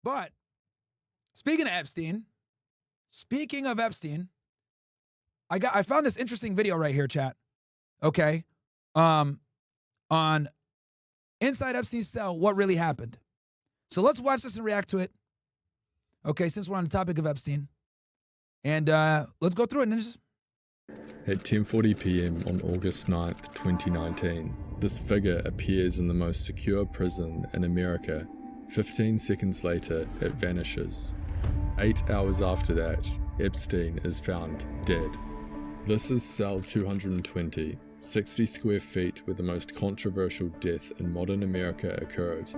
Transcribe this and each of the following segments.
But speaking of Epstein, I found this interesting video right here, chat. Okay. On inside Epstein's cell, what really happened. So let's watch this and react to it. Okay, since we're on the topic of Epstein. And let's go through it and just... At 10:40 p.m. on August 9th, 2019, this figure appears in the most secure prison in America. 15 seconds later, it vanishes. 8 hours after that, Epstein is found dead. This is cell 220, 60 square feet where the most controversial death in modern America occurred.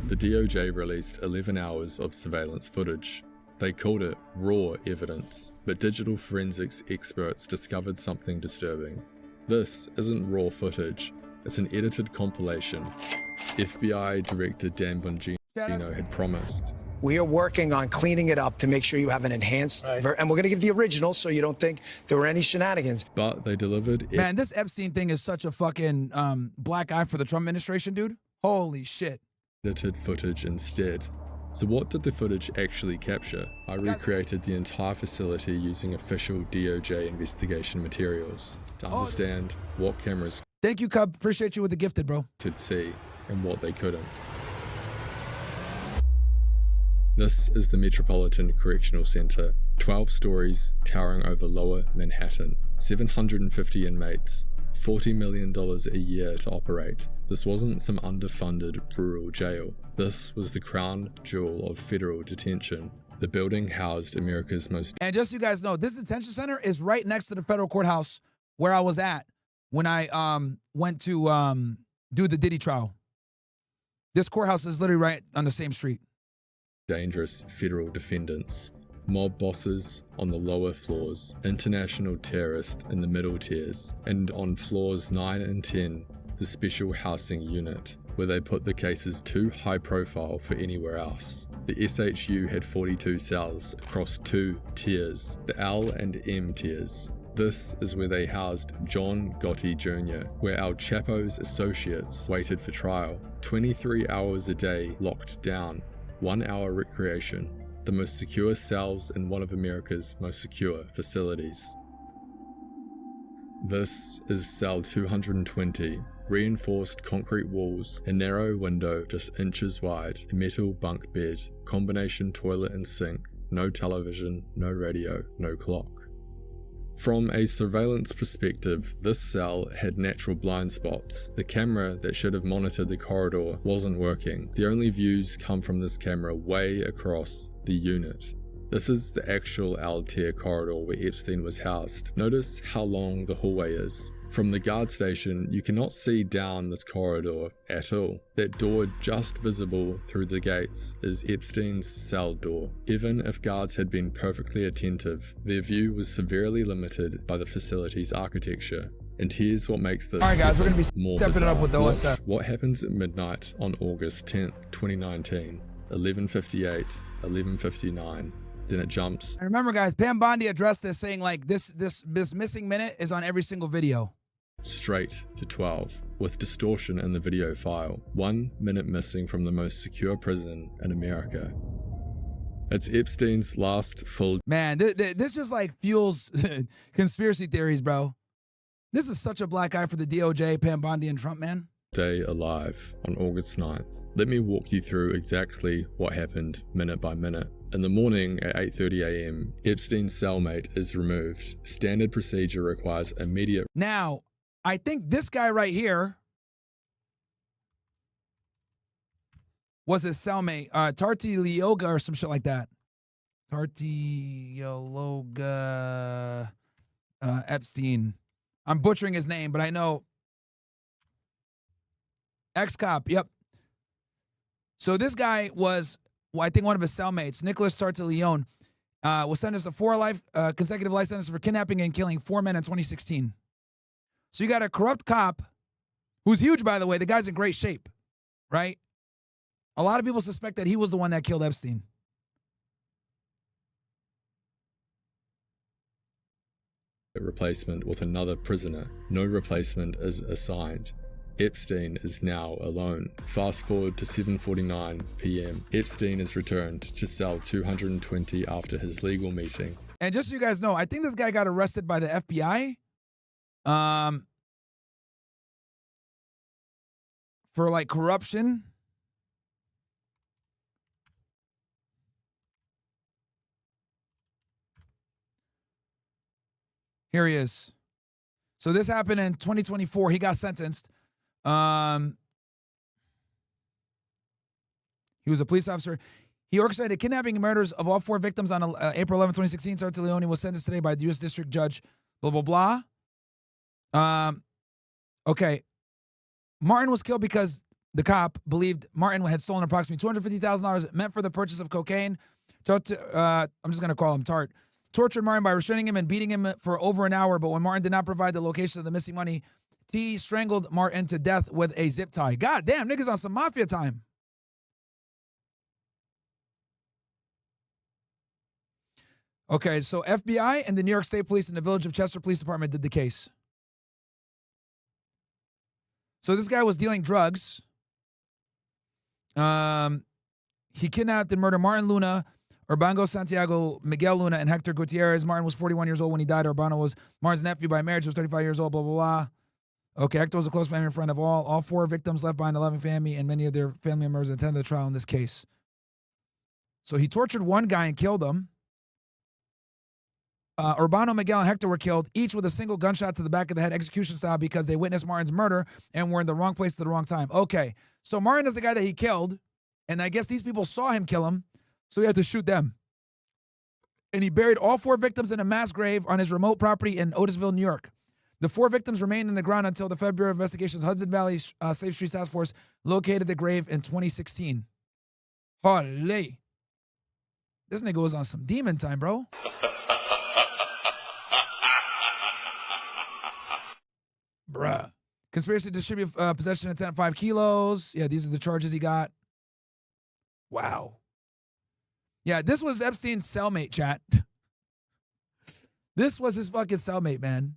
The DOJ released 11 hours of surveillance footage. They called it raw evidence, but digital forensics experts discovered something disturbing. This isn't raw footage, it's an edited compilation. FBI Director Dan Bongino had promised. We are working on cleaning it up to make sure you have an enhanced, and we're going to give the original so you don't think there were any shenanigans. But they delivered... Man, this Epstein thing is such a fucking black eye for the Trump administration, dude. Holy shit. Edited footage instead. So what did the footage actually capture? I recreated the entire facility using official DOJ investigation materials to understand what cameras Thank you, Cub. Appreciate you with the gifted, bro. could see and what they couldn't. This is the Metropolitan Correctional Center, 12 stories towering over lower Manhattan, 750 inmates, $40 million a year to operate. This wasn't some underfunded rural jail. This was the crown jewel of federal detention. The building housed America's most... And just so you guys know, this detention center is right next to the federal courthouse where I was at when I went to do the Diddy trial. This courthouse is literally right on the same street. dangerous federal defendants. Mob bosses on the lower floors, international terrorists in the middle tiers, and on floors 9 and 10, the special housing unit, where they put the cases too high profile for anywhere else. The SHU had 42 cells across 2 tiers, the L and M tiers. This is where they housed John Gotti Jr., where El Chapo's associates waited for trial. 23 hours a day locked down, 1 hour recreation. The most secure cells in one of America's most secure facilities. This is cell 220. Reinforced concrete walls, a narrow window just inches wide, a metal bunk bed, combination toilet and sink, no television, no radio, no clock. From a surveillance perspective, this cell had natural blind spots. The camera that should have monitored the corridor wasn't working. The only views come from this camera way across the unit. This is the actual L-tier corridor where Epstein was housed. Notice how long the hallway is. From the guard station, you cannot see down this corridor at all. That door just visible through the gates is Epstein's cell door. Even if guards had been perfectly attentive, their view was severely limited by the facility's architecture. And here's what makes this Alright guys, we're going to be more stepping bizarre. it up with the OSF. What happens at midnight on August 10th, 2019, 11:58, 11:59. Then it jumps. And remember guys, Pam Bondi addressed this saying like this missing minute is on every single video. Straight to 12, with distortion in the video file. 1 minute missing from the most secure prison in America. It's Epstein's last full... Man, this just like fuels conspiracy theories, bro. This is such a black eye for the DOJ, Pam Bondi, and Trump, man. Day alive on August 9th. Let me walk you through exactly what happened minute by minute. In the morning at 8:30 a.m., Epstein's cellmate is removed. Standard procedure requires immediate... Now, I think this guy right here was his cellmate, Tartilioga or some shit like that. Tartilioga Epstein. I'm butchering his name, but I know. Ex-cop, yep. So this guy was, well, I think one of his cellmates, Nicholas Tartilione, was sentenced to 4 consecutive life sentences for kidnapping and killing 4 men in 2016. So you got a corrupt cop, who's huge, by the way. The guy's in great shape, right? A lot of people suspect that he was the one that killed Epstein. replacement with another prisoner. No replacement is assigned. Epstein is now alone. Fast forward to 7:49 p.m. Epstein is returned to cell 220 after his legal meeting. And just so you guys know, I think this guy got arrested by the FBI. For like corruption. Here he is. So this happened in 2024. He got sentenced. He was a police officer. He orchestrated kidnapping and murders of all 4 victims on April 11, 2016. Tartaglione was sentenced today by the U.S. District Judge. Blah, blah, blah. Okay. Martin was killed because the cop believed Martin had stolen approximately $250,000 meant for the purchase of cocaine. I'm just going to call him Tart. Tortured Martin by restraining him and beating him for over an hour, but when Martin did not provide the location of the missing money, T strangled Martin to death with a zip tie. God damn, niggas on some mafia time. Okay, so FBI and the New York State Police and the Village of Chester Police Department did the case. So this guy was dealing drugs. He kidnapped and murdered Martin Luna, Urbango Santiago, Miguel Luna, and Hector Gutierrez. Martin was 41 years old when he died. Urbano was Martin's nephew by marriage. He was 35 years old, blah, blah, blah. Okay, Hector was a close family and friend of all. All 4 victims left behind a loving family, and many of their family members attended the trial in this case. So he tortured one guy and killed him. Urbano, Miguel, and Hector were killed, each with a single gunshot to the back of the head, execution style, because they witnessed Martin's murder and were in the wrong place at the wrong time. Okay, so Martin is the guy that he killed, and I guess these people saw him kill him, so he had to shoot them. And he buried all 4 victims in a mass grave on his remote property in Otisville, New York. The 4 victims remained in the ground until the February investigations Hudson Valley Safe Streets Task Force located the grave in 2016. Holy. This nigga was on some demon time, bro. Bruh. Conspiracy to distribute possession intent 5 kilos. Yeah, these are the charges he got. Wow. Yeah, this was Epstein's cellmate, chat. This was his fucking cellmate, man.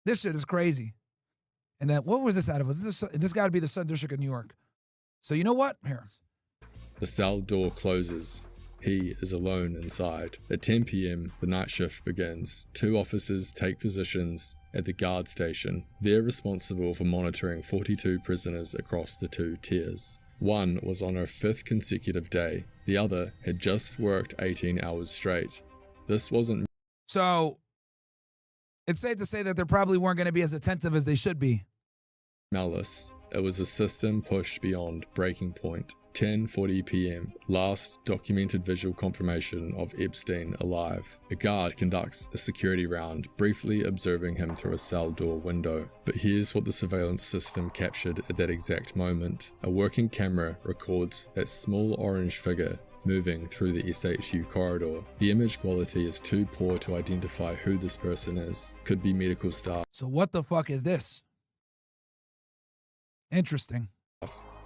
This shit is crazy. And then, what was this out of? This got to be the Southern District of New York. So you know what? Here. The cell door closes. He is alone inside. At 10 p.m., the night shift begins. 2 officers take positions at the guard station. They're responsible for monitoring 42 prisoners across the 2 tiers. One was on her 5th consecutive day. The other had just worked 18 hours straight. This wasn't... So, it's safe to say that they probably weren't going to be as attentive as they should be. malice. It was a system pushed beyond breaking point. 10:40 p.m. Last documented visual confirmation of Epstein alive. A guard conducts a security round, briefly observing him through a cell door window. But here's what the surveillance system captured at that exact moment. A working camera records that small orange figure moving through the SHU corridor. The image quality is too poor to identify who this person is. Could be medical staff. So what the fuck is this? Interesting.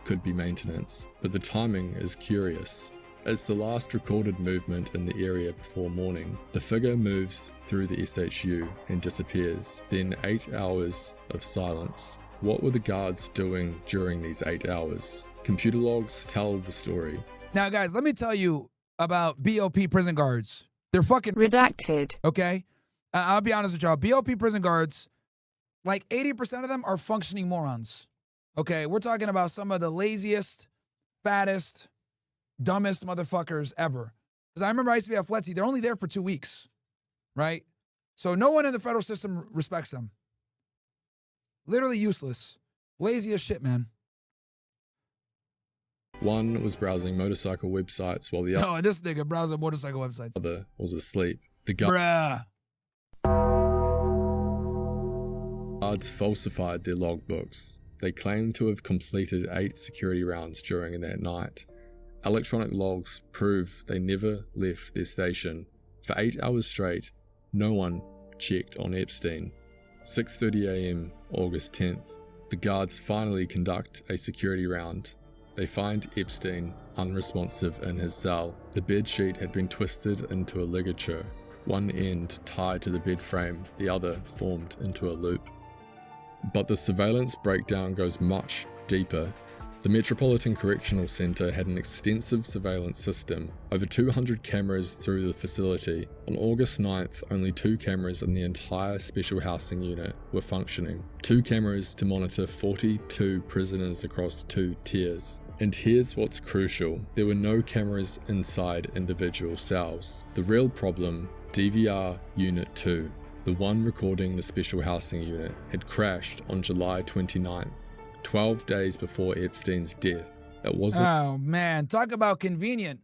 Could be maintenance, but the timing is curious. It's the last recorded movement in the area before morning. The figure moves through the SHU and disappears. Then 8 hours of silence. What were the guards doing during these 8 hours? Computer logs tell the story. Now guys, let me tell you about BOP prison guards. They're fucking redacted. Okay? I'll be honest with y'all. BOP prison guards, like 80% of them are functioning morons. Okay, we're talking about some of the laziest, fattest, dumbest motherfuckers ever. Because I remember I used to be at Fletzy. They're only there for 2 weeks, right? So no one in the federal system respects them. Literally useless. Lazy as shit, man. One was browsing motorcycle websites while the Oh, this nigga browsing motorcycle websites. other was asleep. The Bruh. guards falsified their logbooks. They claimed to have completed 8 security rounds during that night. Electronic logs prove they never left their station. For 8 hours straight, no one checked on Epstein. 6:30 a.m. August 10th. The guards finally conduct a security round. They find Epstein unresponsive in his cell. The bed sheet had been twisted into a ligature, one end tied to the bed frame, the other formed into a loop. But the surveillance breakdown goes much deeper. The Metropolitan Correctional Center had an extensive surveillance system, over 200 cameras through the facility. On August 9th, only 2 cameras in the entire special housing unit were functioning. 2 cameras to monitor 42 prisoners across 2 tiers. And here's what's crucial, there were no cameras inside individual cells. The real problem, DVR Unit 2, the one recording the special housing unit, had crashed on July 29th. 12 days before Epstein's death. It wasn't Oh man, talk about convenient.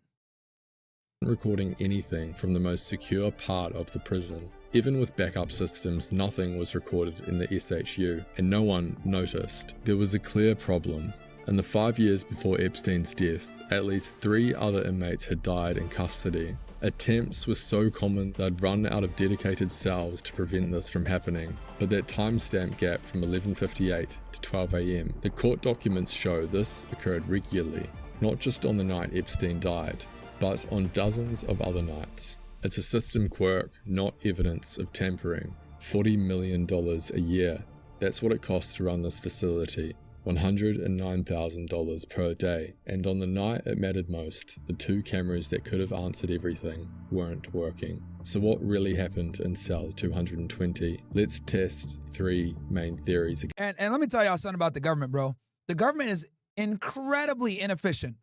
recording anything from the most secure part of the prison. Even with backup systems, nothing was recorded in the SHU, and no one noticed. There was a clear problem. In the 5 years before Epstein's death, at least 3 other inmates had died in custody. Attempts were so common they'd run out of dedicated cells to prevent this from happening. But that timestamp gap from 11:58 to 12 AM, the court documents show this occurred regularly, not just on the night Epstein died, but on dozens of other nights. It's a system quirk, not evidence of tampering. $40 million a year, that's what it costs to run this facility. $109,000 per day, and on the night it mattered most, the 2 cameras that could have answered everything weren't working. So what really happened in cell 220? Let's test 3 main theories again. And let me tell y'all something about the government, bro. The government is incredibly inefficient.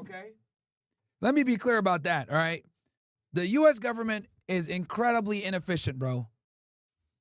Okay? Let me be clear about that, all right? The U.S. government is incredibly inefficient, bro.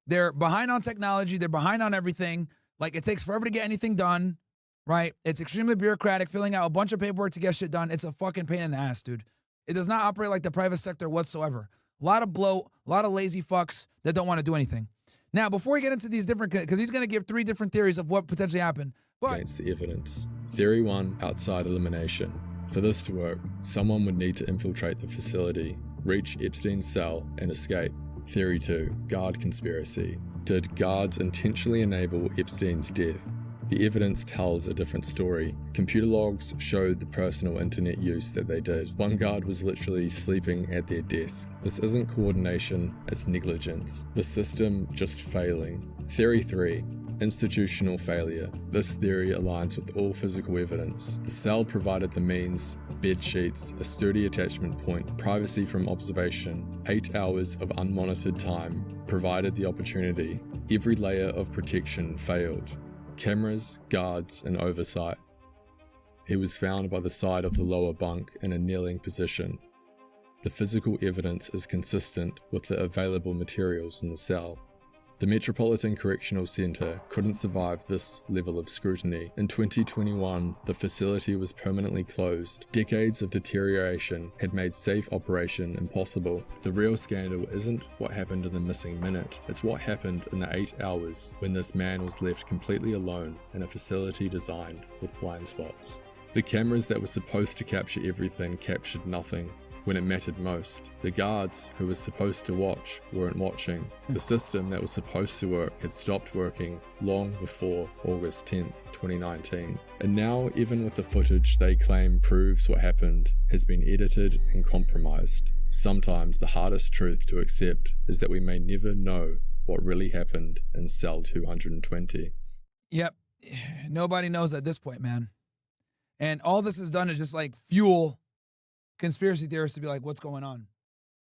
They're behind on technology. They're behind on everything. Like, it takes forever to get anything done, right? It's extremely bureaucratic, filling out a bunch of paperwork to get shit done. It's a fucking pain in the ass, dude. It does not operate like the private sector whatsoever. A lot of bloat, a lot of lazy fucks that don't want to do anything. Now, before we get into these different, because he's going to give 3 different theories of what potentially happened. But Against the evidence. Theory 1, outside elimination. For this to work, someone would need to infiltrate the facility, reach Epstein's cell, and escape. Theory 2, guard conspiracy. Did guards intentionally enable Epstein's death? The evidence tells a different story. Computer logs showed the personal internet use that they did. One guard was literally sleeping at their desk. This isn't coordination, it's negligence. The system just failing. Theory 3. Institutional failure. This theory aligns with all physical evidence. The cell provided the means, bed sheets, a sturdy attachment point, privacy from observation, 8 hours of unmonitored time provided the opportunity. Every layer of protection failed. Cameras, guards, and oversight. He was found by the side of the lower bunk in a kneeling position. The physical evidence is consistent with the available materials in the cell. The Metropolitan Correctional Center couldn't survive this level of scrutiny. In 2021, the facility was permanently closed. Decades of deterioration had made safe operation impossible. The real scandal isn't what happened in the missing minute, it's what happened in the 8 hours when this man was left completely alone in a facility designed with blind spots. The cameras that were supposed to capture everything captured nothing. When it mattered most, the guards who were supposed to watch weren't watching. The system that was supposed to work had stopped working long before August 10th, 2019. And now, even with the footage they claim proves what happened, has been edited and compromised. Sometimes the hardest truth to accept is that we may never know what really happened in cell 220. Yep. Nobody knows at this point, man. And all this has done is just like fuel conspiracy theorists to be like, what's going on?